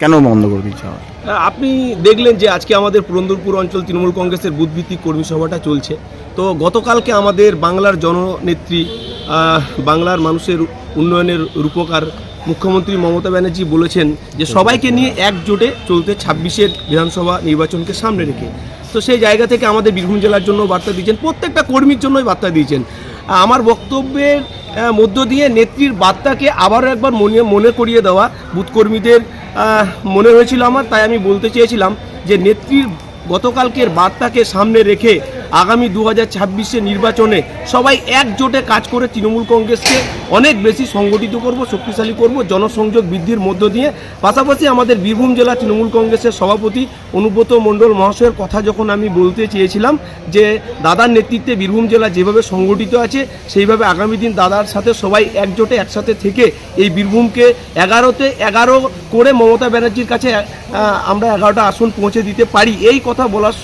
কেন বন্ধ করে দিচ্ছে? আপনি দেখলেন যে আজকে আমাদের পুরন্দরপুর অঞ্চল তৃণমূল কংগ্রেসের বুথভিত্তিক কর্মী সভাটা চলছে। তো গতকালকে আমাদের বাংলার জননেত্রী, বাংলার মানুষের উন্নয়নের রূপকার মুখ্যমন্ত্রী মমতা ব্যানার্জি বলেছেন যে সবাইকে নিয়ে একজোটে চলতে 26-এর বিধানসভা নির্বাচনকে সামনে রেখে। তো সেই জায়গা থেকে আমাদের বীরভূম জেলার জন্য বার্তা দিয়েছেন, প্রত্যেকটা কর্মীর জন্যই বার্তা দিয়েছেন। আমার বক্তব্যের মধ্য দিয়ে নেত্রীর বার্তাকে আবারও একবার মনে করিয়ে দেওয়া বুথ কর্মীদের মনে হয়েছিল আমার। তাই আমি বলতে চেয়েছিলাম যে নেত্রীর গতকালকের বার্তাকে সামনে রেখে আগামী 2026-এর নির্বাচনে সবাই একজোটে কাজ করে তৃণমূল কংগ্রেসকে অনেক বেশি সংগঠিত করব, শক্তিশালী করব, জনসংযোগ বৃদ্ধির মধ্য দিয়ে। পাশাপাশি আমাদের বীরভূম জেলা তৃণমূল কংগ্রেসের সভাপতি অনুব্রত মণ্ডল মহাশয়ের কথা যখন আমি বলতে চেয়েছিলাম যে দাদার নেতৃত্বে বীরভূম জেলা যেভাবে সংগঠিত আছে সেইভাবে আগামী দিন দাদার সাথে সবাই একজোটে একসাথে থেকে এই বীরভূমকে 11তে 11 করে মমতা ব্যানার্জির কাছে আমরা 11টা আসন পৌঁছে দিতে পারি। এই কথা বলার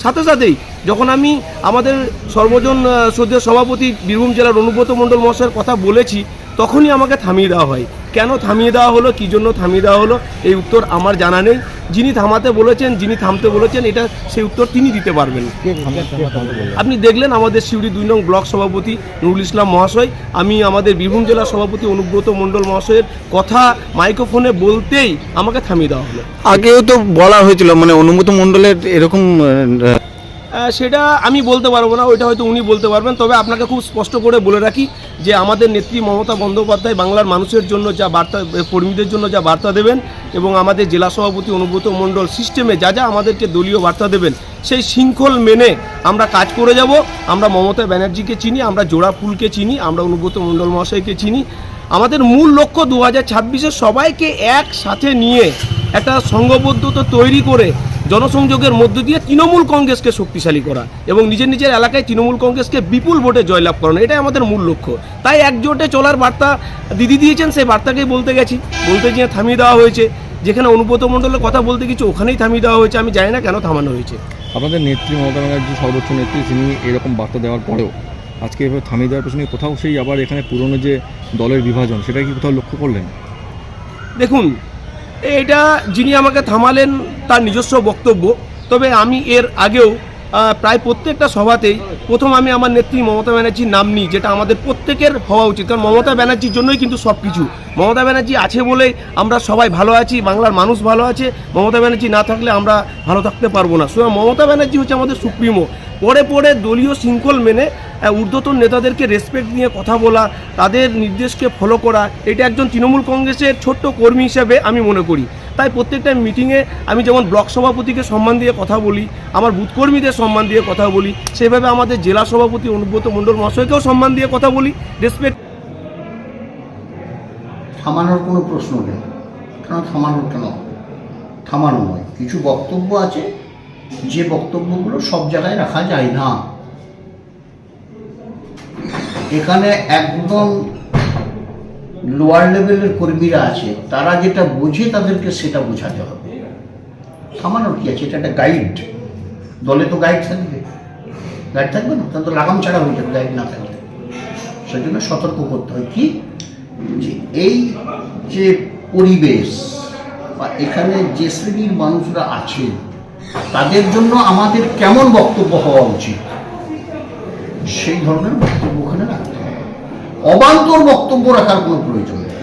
সাথে সাথেই যখন আমি আমাদের সর্বজন শ্রদ্ধেয় সভাপতি বীরভূম জেলার অনুব্রত মণ্ডল মহাশয়ের কথা বলেছি তখনই আমাকে থামিয়ে দেওয়া হয়। কেন থামিয়ে দেওয়া হলো, কী জন্য থামিয়ে দেওয়া হলো, এই উত্তর আমার জানা নেই। যিনি থামাতে বলেছেন, যিনি থামতে বলেছেন, এটা সেই উত্তর তিনি দিতে পারবেন। আপনি দেখলেন আমাদের সিউড়ি 2 নং ব্লক সভাপতি নুরুল ইসলাম মহাশয়, আমি আমাদের বীরভূম জেলা সভাপতি অনুব্রত মণ্ডল মহাশয়ের কথা মাইক্রোফোনে বলতেই আমাকে থামিয়ে দেওয়া হলো। আগেও তো বলা হয়েছিল মানে অনুব্রত মণ্ডলের এরকম, সেটা আমি বলতে পারবো না, ওইটা হয়তো উনি বলতে পারবেন। তবে আপনাকে খুব স্পষ্ট করে বলে রাখি যে আমাদের নেত্রী মমতা বন্দ্যোপাধ্যায় বাংলার মানুষের জন্য যা বার্তা, কর্মীদের জন্য যা বার্তা দেবেন এবং আমাদের জেলা সভাপতি অনুব্রত মণ্ডল সিস্টেমে যা যা আমাদেরকে দলীয় বার্তা দেবেন সেই শৃঙ্খল মেনে আমরা কাজ করে যাব। আমরা মমতা ব্যানার্জিকে চিনি, আমরা জোড়া ফুলকে চিনি, আমরা অনুব্রত মণ্ডল মহাশয়কে চিনি। আমাদের মূল লক্ষ্য 2026-এ সবাইকে একসাথে নিয়ে একটা সংঘবদ্ধতা তৈরি করে জনসংযোগের মধ্য দিয়ে তৃণমূল কংগ্রেসকে শক্তিশালী করা এবং নিজের নিজের এলাকায় তৃণমূল কংগ্রেসকে বিপুল ভোটে জয়লাভ করানো, এটাই আমাদের মূল লক্ষ্য। তাই একজোটে চলার বার্তা দিদি দিয়েছেন, সেই বার্তাকেই বলতে গেছি, বলতে গিয়ে থামিয়ে দেওয়া হয়েছে। যেখানে অনুব্রত মণ্ডলের কথা বলতে গেছি ওখানেই থামিয়ে দেওয়া হয়েছে। আমি জানি না কেন থামানো হয়েছে। আপনাদের নেত্রী মমতা ব্যানার্জি সর্বোচ্চ নেত্রী, তিনি এরকম বার্তা দেওয়ার পরেও আজকে এভাবে থামিয়ে দেওয়ার পেছনে কোথাও সেই আবার এখানে পুরনো যে দলের বিভাজন সেটা কি কোথাও লক্ষ্য করলেন? দেখুন, এটা যিনি আমাকে থামালেন তার নিজস্ব বক্তব্য। তবে আমি এর আগেও প্রায় প্রত্যেকটা সভাতেই প্রথম আমি আমার নেত্রী মমতা ব্যানার্জির নাম নিই, যেটা আমাদের প্রত্যেকের হওয়া উচিত। কারণ মমতা ব্যানার্জির জন্যই কিন্তু সব কিছু। মমতা ব্যানার্জি আছে বলেই আমরা সবাই ভালো আছি, বাংলার মানুষ ভালো আছে। মমতা ব্যানার্জি না থাকলে আমরা ভালো থাকতে পারবো না। সুতরাং মমতা ব্যানার্জি হচ্ছে আমাদের সুপ্রিমো। পরে পরে দলীয় শৃঙ্খল মেনে ঊর্ধ্বতন নেতাদেরকে রেসপেক্ট নিয়ে কথা বলা, তাদের নির্দেশকে ফলো করা, এটা একজন তৃণমূল কংগ্রেসের ছোট্ট কর্মী হিসেবে আমি মনে করি। তাই প্রত্যেকটা মিটিংয়ে আমি যেমন ব্লক সভাপতিকে সম্মান দিয়ে কথা বলি, আমার বুথ কর্মীদের সম্মান দিয়ে কথা বলি, সেভাবে আমাদের জেলা সভাপতি অনুব্রত মণ্ডল মহাশয়কেও সম্মান দিয়ে কথা বলি, রেসপেক্ট। থামানোর কোনো প্রশ্ন নেই। কারণ থামানোর কেন, থামানো নয়, কিছু বক্তব্য আছে যে বক্তব্যগুলো সব জায়গায় রাখা যায় না। এখানে একদম লোয়ার লেভেলের কর্মীরা আছে, তারা যেটা বোঝে তাদেরকে সেটা বোঝাতে হবে। থামানোর কি আছে, এটা একটা গাইড। দলে তো গাইড থাকবে, গাইড থাকবে না, তাহলে তো লাগাম ছাড়া হয়ে যাবে গাইড না থাকলে। সেজন্য সতর্ক করতে হয় কি, যে এই যে পরিবেশ বা এখানে যে শ্রেণীর মানুষরা আছে তাদের জন্য আমাদের কেমন বক্তব্য হওয়া উচিত, সেই ধরনের বক্তব্য ওখানে রাখতে হবে। অবান্তর বক্তব্য রাখার কোনো প্রয়োজন নেই।